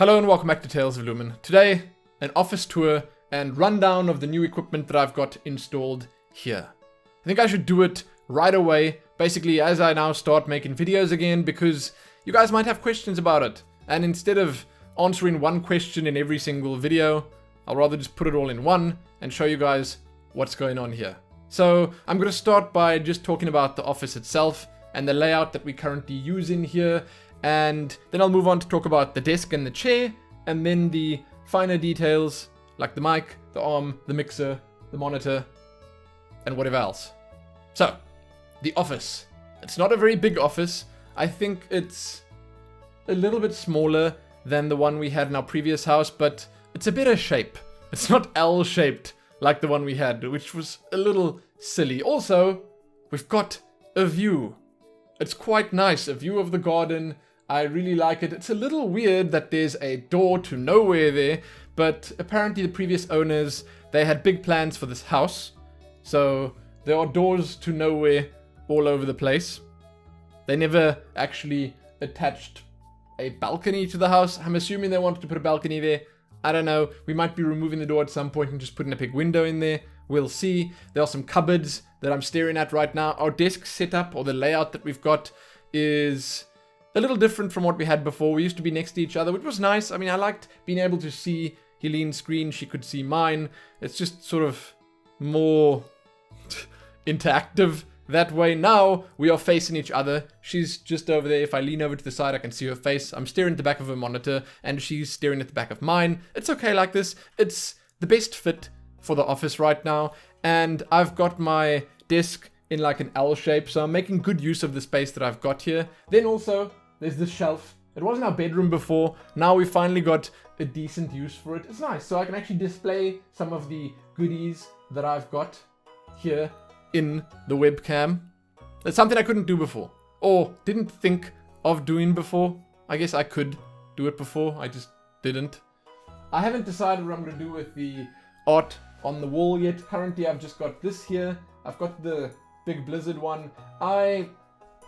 Hello and welcome back to Tales of Lumin. Today, an office tour and rundown of the new equipment that I've got installed here. I think I should do it right away, basically as I now start making videos again, because you guys might have questions about it. And instead of answering one question in every single video, I'll rather just put it all in one and show you guys what's going on here. So I'm going to start by just talking about the office itself and the layout that we currently use in here. And then I'll move on to talk about the desk and the chair, and then the finer details like the mic, the arm, the mixer, the monitor, and whatever else. So, the office. It's not a very big office. I think it's a little bit smaller than the one we had in our previous house, but it's a better shape. It's not L-shaped like the one we had, which was a little silly. Also, we've got a view. It's quite nice, a view of the garden. I really like it. It's a little weird that there's a door to nowhere there, but apparently the previous owners, they had big plans for this house. So there are doors to nowhere all over the place. They never actually attached a balcony to the house. I'm assuming they wanted to put a balcony there. I don't know. We might be removing the door at some point and just putting a big window in there. We'll see. There are some cupboards that I'm staring at right now. Our desk setup, or the layout that we've got, is a little different from what we had before. We used to be next to each other, which was nice. I mean, I liked being able to see Helene's screen. She could see mine. It's just sort of more interactive that way. Now we are facing each other. She's just over there. If I lean over to the side, I can see her face. I'm staring at the back of her monitor, and she's staring at the back of mine. It's okay like this. It's the best fit for the office right now. And I've got my desk in like an L shape, so I'm making good use of the space that I've got here. Then also, there's this shelf. It wasn't our bedroom before. Now we finally got a decent use for it. It's nice, so I can actually display some of the goodies that I've got here in the webcam. It's something I couldn't do before, or didn't think of doing before. I guess I could do it before, I just didn't. I haven't decided what I'm going to do with the art on the wall yet. Currently I've just got this here. I've got the big blizzard one. I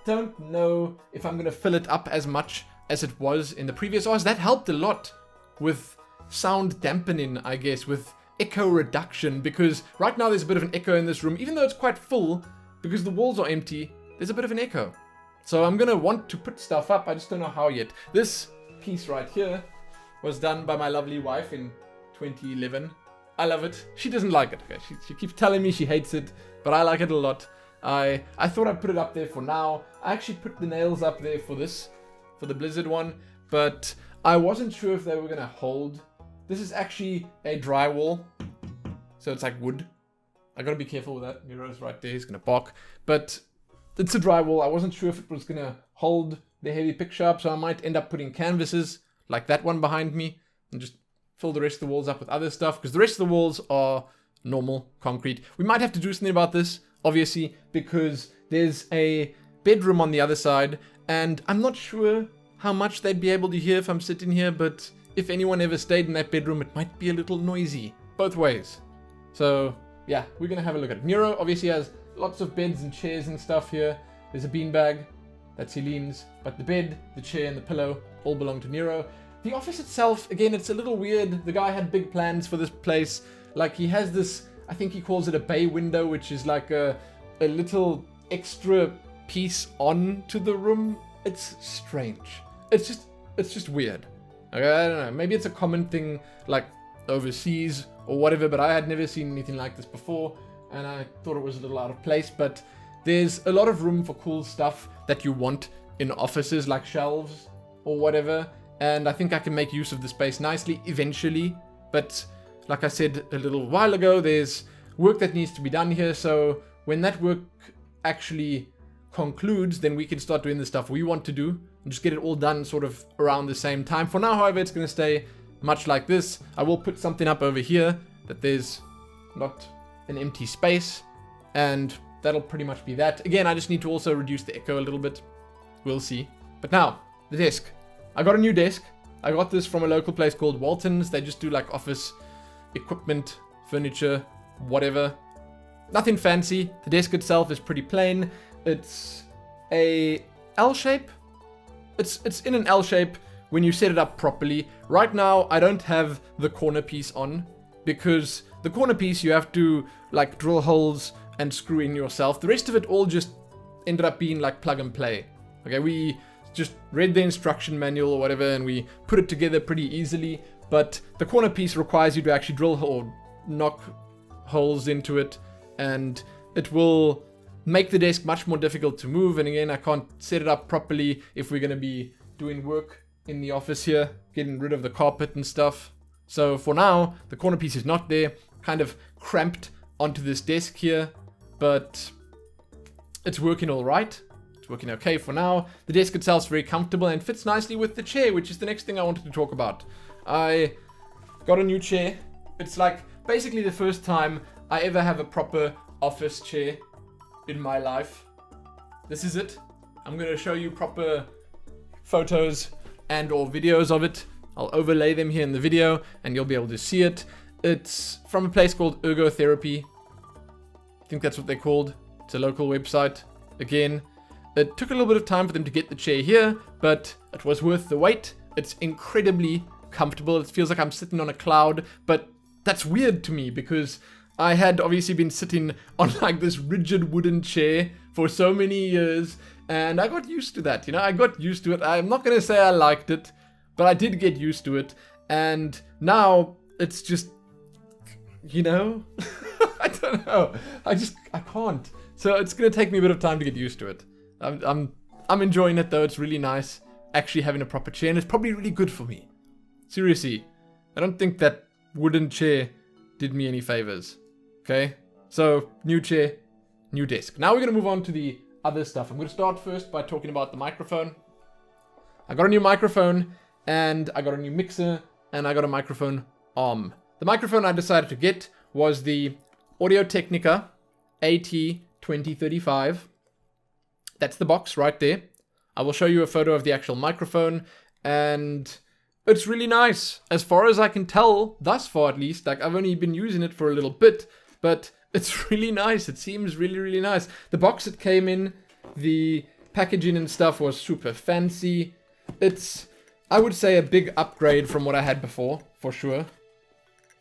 don't know if I'm going to fill it up as much as it was in the previous arts. That helped a lot with sound dampening, I guess, with echo reduction, because right now there's a bit of an echo in this room, even though it's quite full, because the walls are empty, there's a bit of an echo. So I'm going to want to put stuff up, I just don't know how yet. This piece right here was done by my lovely wife in 2011. I love it. She doesn't like it. Okay? She keeps telling me she hates it, but I like it a lot. I thought I'd put it up there for now. I actually put the nails up there for this, for the blizzard one, but I wasn't sure if they were going to hold. This is actually a drywall, so it's like wood. I gotta be careful with that. Nero's right there, he's gonna bark. But it's a drywall. I wasn't sure if it was gonna hold the heavy picture up, so I might end up putting canvases like that one behind me and just fill the rest of the walls up with other stuff, because the rest of the walls are normal concrete. We might have to do something about this, obviously, because there's a bedroom on the other side, and I'm not sure how much they'd be able to hear if I'm sitting here, but if anyone ever stayed in that bedroom, it might be a little noisy, both ways. So yeah, we're gonna have a look at it. Nero obviously has lots of beds and chairs and stuff here. There's a beanbag, that's Helene's, but the bed, the chair, and the pillow all belong to Nero. The office itself, again, it's a little weird. The guy had big plans for this place. Like, he has this, I think he calls it a bay window, which is like a little extra piece onto the room. It's strange. It's just weird. Okay, I don't know, maybe it's a common thing like overseas or whatever, but I had never seen anything like this before, and I thought it was a little out of place. But there's a lot of room for cool stuff that you want in offices, like shelves or whatever, and I think I can make use of the space nicely eventually. But like I said a little while ago, there's work that needs to be done here, so when that work actually concludes, then we can start doing the stuff we want to do and just get it all done sort of around the same time. For now, however, it's going to stay much like this. I will put something up over here that there's not an empty space, and that'll pretty much be that. Again, I just need to also reduce the echo a little bit. We'll see. But now, the desk. I got a new desk. I got this from a local place called Walton's. They just do like office equipment, furniture, whatever. Nothing fancy. The desk itself is pretty plain. It's a L shape. It's in an L shape when you set it up properly. Right now, I don't have the corner piece on, because the corner piece you have to like drill holes and screw in yourself. The rest of it all just ended up being like plug and play. Okay, we just read the instruction manual or whatever, and we put it together pretty easily. But the corner piece requires you to actually drill or knock holes into it, and it will make the desk much more difficult to move. And again, I can't set it up properly if we're going to be doing work in the office here, getting rid of the carpet and stuff. So for now, the corner piece is not there, kind of cramped onto this desk here, but it's working all right. It's working okay for now. The desk itself is very comfortable and fits nicely with the chair, which is the next thing I wanted to talk about. I got a new chair. It's like basically the first time I ever have a proper office chair in my life. This is it. I'm going to show you proper photos and or videos of it. I'll overlay them here in the video and you'll be able to see it. It's from a place called Ergotherapy. I think that's what they're called. It's a local website. Again, it took a little bit of time for them to get the chair here, but it was worth the wait. It's incredibly comfortable. It feels like I'm sitting on a cloud, but that's weird to me because I had obviously been sitting on like this rigid wooden chair for so many years, and I got used to that, you know, I got used to it. I'm not going to say I liked it, but I did get used to it, and now it's just, you know, I don't know, I can't. So it's going to take me a bit of time to get used to it. I'm enjoying it though. It's really nice actually having a proper chair, and it's probably really good for me. Seriously, I don't think that wooden chair did me any favors. Okay, so new chair, new desk. Now we're going to move on to the other stuff. I'm going to start first by talking about the microphone. I got a new microphone, and I got a new mixer, and I got a microphone arm. The microphone I decided to get was the Audio-Technica AT2035. That's the box right there. I will show you a photo of the actual microphone, and it's really nice. As far as I can tell, thus far at least, like I've only been using it for a little bit, but it's really nice. It seems really, really nice. The box it came in, the packaging and stuff was super fancy. It's, I would say, a big upgrade from what I had before, for sure.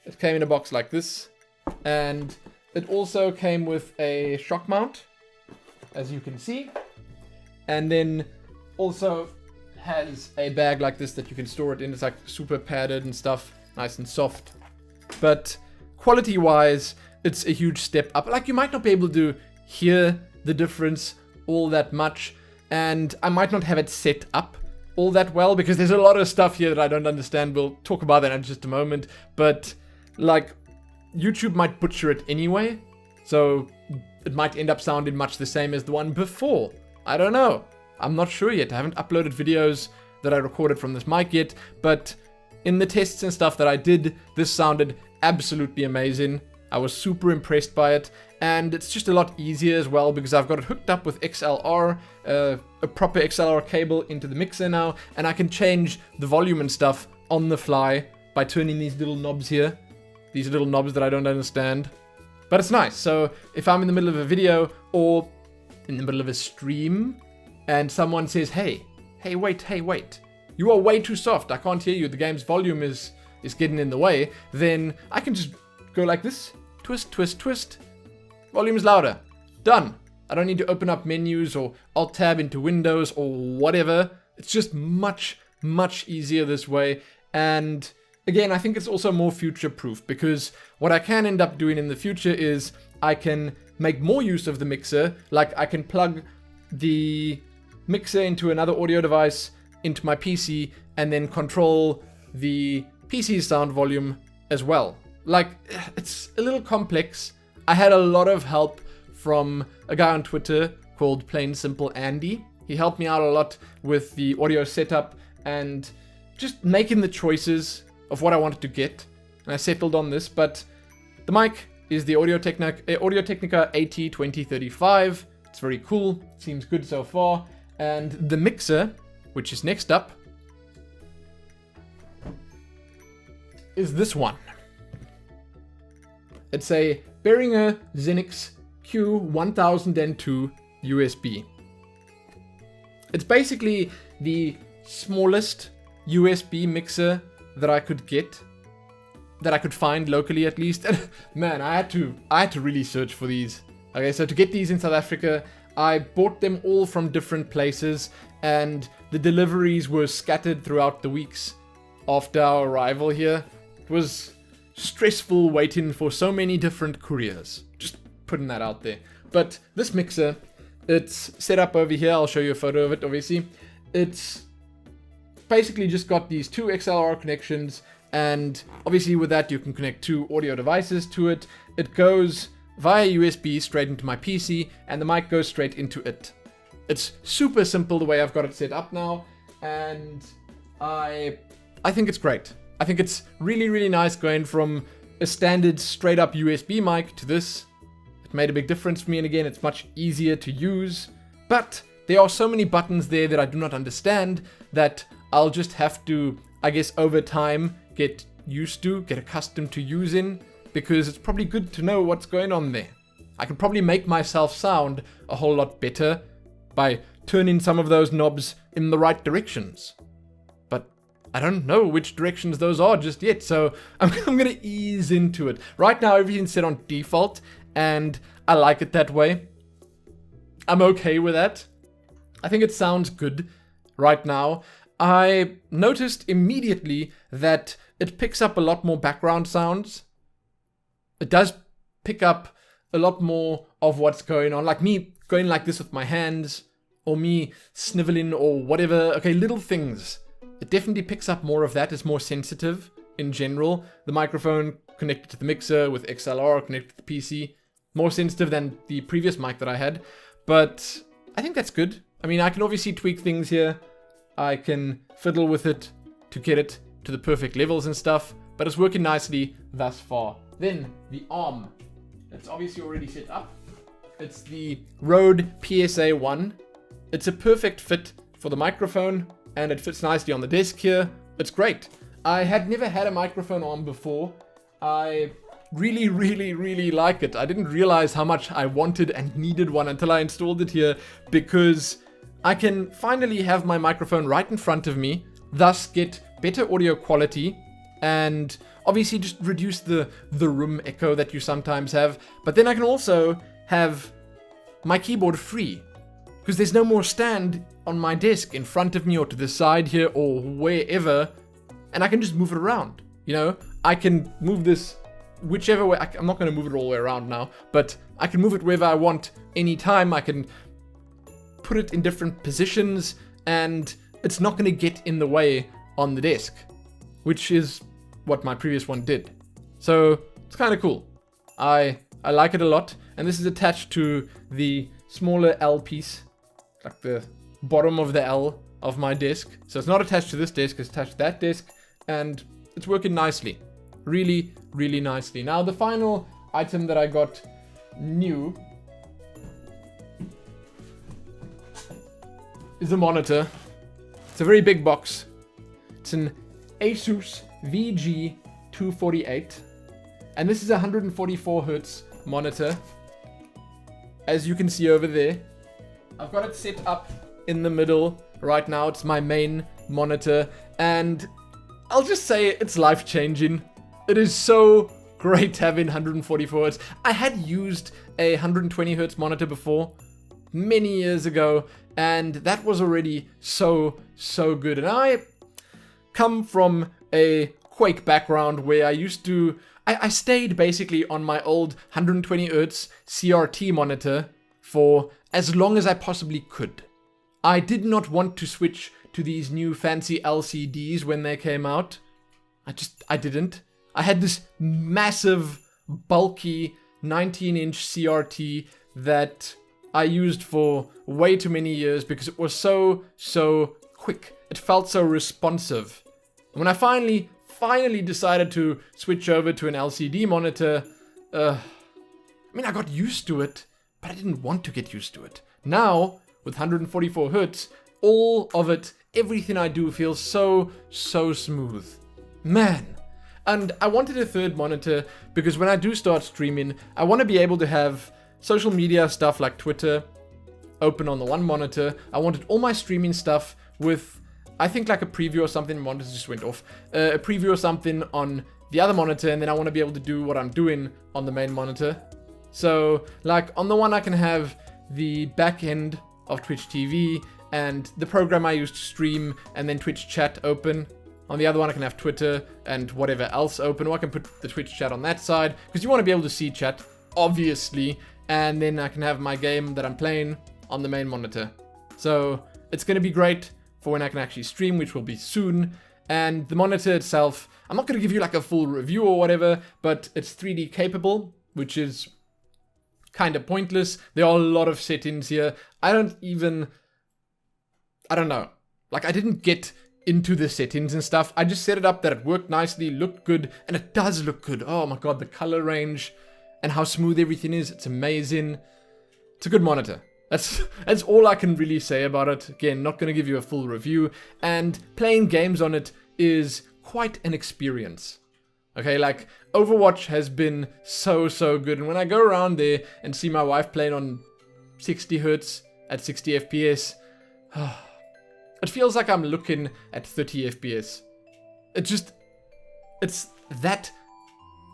It came in a box like this, and it also came with a shock mount, as you can see, and then also has a bag like this that you can store it in. It's like super padded and stuff, nice and soft. But quality-wise, it's a huge step up. Like, you might not be able to hear the difference all that much, and I might not have it set up all that well because there's a lot of stuff here that I don't understand. We'll talk about that in just a moment, but like, YouTube might butcher it anyway, so it might end up sounding much the same as the one before. I don't know. I'm not sure yet. I haven't uploaded videos that I recorded from this mic yet, but in the tests and stuff that I did, this sounded absolutely amazing. I was super impressed by it, and it's just a lot easier as well because I've got it hooked up with XLR, a proper XLR cable into the mixer now, and I can change the volume and stuff on the fly by turning these little knobs here. These little knobs that I don't understand. But it's nice. So if I'm in the middle of a video or in the middle of a stream and someone says, hey, wait. You are way too soft. I can't hear you. The game's volume is getting in the way. Then I can just go like this. Twist, twist, twist. Volume is louder. Done. I don't need to open up menus or Alt-Tab into Windows or whatever. It's just much, much easier this way. And again, I think it's also more future-proof because what I can end up doing in the future is I can make more use of the mixer. Like, I can plug the mixer into another audio device into my PC and then control the PC's sound volume as well. Like, it's a little complex. I had a lot of help from a guy on Twitter called Plain Simple Andy. He helped me out a lot with the audio setup and just making the choices of what I wanted to get, and I settled on this. But the mic is the Audio-Technica AT2035. It's very cool, seems good so far. And the mixer, which is next up, is this one. It's a Behringer Xenix Q1002 USB. It's basically the smallest USB mixer that I could get, that I could find locally at least. And man, I had to really search for these. Okay, so to get these in South Africa, I bought them all from different places, and the deliveries were scattered throughout the weeks after our arrival here. It was stressful waiting for so many different couriers. Just putting that out there. But this mixer, it's set up over here. I'll show you a photo of it, obviously. It's basically just got these two XLR connections, and obviously with that you can connect two audio devices to it. It goes via USB straight into my PC, and the mic goes straight into it. It's super simple the way I've got it set up now, and I think it's great. I think it's really, really nice going from a standard straight up USB mic to this. It made a big difference for me, and again, it's much easier to use. But there are so many buttons there that I do not understand that I'll just have to, I guess, over time get used to, get accustomed to using, because it's probably good to know what's going on there. I can probably make myself sound a whole lot better by turning some of those knobs in the right directions. But I don't know which directions those are just yet, so I'm going to ease into it. Right now, everything's set on default, and I like it that way. I'm okay with that. I think it sounds good right now. I noticed immediately that it picks up a lot more background sounds. It does pick up a lot more of what's going on, like me going like this with my hands, or me sniveling, or whatever. Okay, little things. It definitely picks up more of that. It's more sensitive in general. The microphone connected to the mixer with XLR connected to the PC, more sensitive than the previous mic that I had. But I think that's good. I mean, I can obviously tweak things here. I can fiddle with it to get it to the perfect levels and stuff, but it's working nicely thus far. Then the arm. It's obviously already set up. It's the Rode PSA 1. It's a perfect fit for the microphone, and it fits nicely on the desk here. It's great. I had never had a microphone arm before. I really, really, really like it. I didn't realize how much I wanted and needed one until I installed it here, because I can finally have my microphone right in front of me, thus get better audio quality, and obviously just reduce the room echo that you sometimes have. But then I can also have my keyboard free, because there's no more stand on my desk in front of me or to the side here or wherever, and I can just move it around. You know, I can move this whichever way. I'm not going to move it all the way around now, but I can move it wherever I want anytime. I can put it in different positions, and it's not going to get in the way on the desk, which is what my previous one did. So it's kind of cool. I like it a lot, and this is attached to the smaller L piece, like the bottom of the L of my desk. So it's not attached to this desk, it's attached to that desk, and it's working nicely. Really, really nicely. Now the final item that I got new is a monitor. It's a very big box. It's an Asus VG248, and this is a 144 Hz monitor. As you can see over there, I've got it set up in the middle right now. It's my main monitor, and I'll just say it's life-changing. It is so great having 144 Hz. I had used a 120 Hz monitor before, many years ago, and that was already so good. And I come from a Quake background where I stayed basically on my old 120 Hz CRT monitor for as long as I possibly could. I did not want to switch to these new fancy LCDs when they came out. I didn't. I had this massive, bulky 19-inch CRT that I used for way too many years because it was so quick. It felt so responsive. And when I finally decided to switch over to an LCD monitor, I got used to it, but I didn't want to get used to it. Now, with 144 Hz, all of it, everything I do feels so smooth. Man. And I wanted a third monitor because when I do start streaming, I want to be able to have social media stuff like Twitter open on the one monitor. I wanted all my streaming stuff with I think like a preview or something. My monitor just went off. A preview or something on the other monitor, and then I want to be able to do what I'm doing on the main monitor. So like on the one I can have the back end of Twitch TV and the program I use to stream and then Twitch chat open. On the other one I can have Twitter and whatever else open, or I can put the Twitch chat on that side because you want to be able to see chat, obviously, and then I can have my game that I'm playing on the main monitor. So it's going to be great for when I can actually stream, which will be soon. And the monitor itself, I'm not going to give you like a full review or whatever, but it's 3D capable, which is kind of pointless. There are a lot of settings here. I don't know. Like, I didn't get into the settings and stuff. I just set it up that it worked nicely, looked good, and it does look good. Oh my god, the color range and how smooth everything is. It's amazing. It's a good monitor. That's all I can really say about it. Again, not going to give you a full review. And playing games on it is quite an experience. Okay, like, Overwatch has been so good. And when I go around there and see my wife playing on 60 Hz at 60 FPS, it feels like I'm looking at 30 FPS. It's that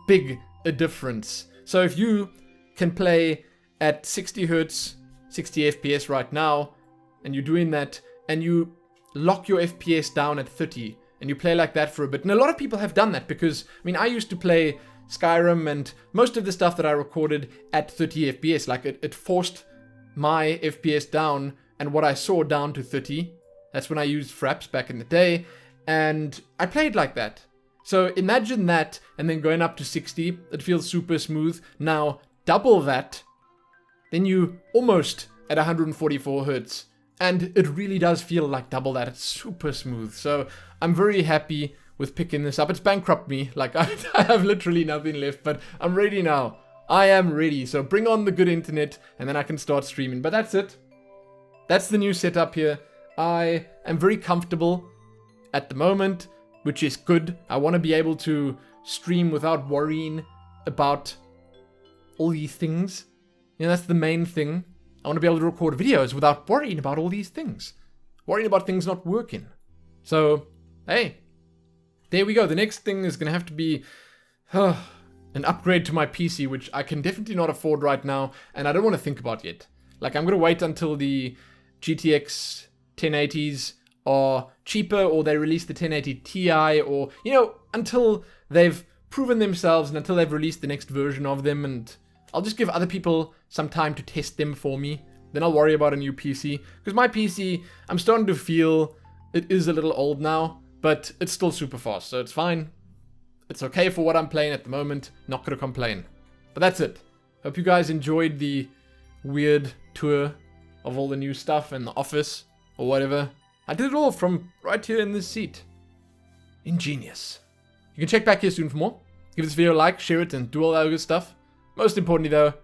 big a difference. So if you can play at 60 Hz, 60 FPS right now, and you're doing that, and you lock your FPS down at 30, and you play like that for a bit. And a lot of people have done that because, I mean, I used to play Skyrim and most of the stuff that I recorded at 30 FPS. Like, it forced my FPS down and what I saw down to 30. That's when I used Fraps back in the day, and I played like that. So imagine that, and then going up to 60, it feels super smooth. Now, double that, then you almost at 144 Hz. And it really does feel like double that. It's super smooth. So I'm very happy with picking this up. It's bankrupt me. Like, I have literally nothing left, but I'm ready now. I am ready. So bring on the good internet, and then I can start streaming. But that's it. That's the new setup here. I am very comfortable at the moment, which is good. I want to be able to stream without worrying about all these things. You know, that's the main thing. I want to be able to record videos without worrying about all these things. Worrying about things not working. So, hey, there we go. The next thing is going to have to be an upgrade to my PC, which I can definitely not afford right now, and I don't want to think about yet. Like, I'm going to wait until the GTX 1080s are cheaper, or they release the 1080 Ti, or, you know, until they've proven themselves and until they've released the next version of them, and I'll just give other people some time to test them for me. Then I'll worry about a new PC. Because my PC, I'm starting to feel it is a little old now, but it's still super fast, so it's fine. It's okay for what I'm playing at the moment. Not gonna complain. But that's it. Hope you guys enjoyed the weird tour of all the new stuff in the office or whatever. I did it all from right here in this seat. Ingenious. You can check back here soon for more. Give this video a like, share it, and do all that good stuff. Most importantly though,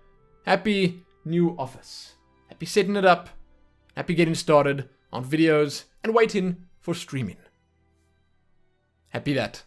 happy new office. Happy setting it up. Happy getting started on videos and waiting for streaming. Happy that.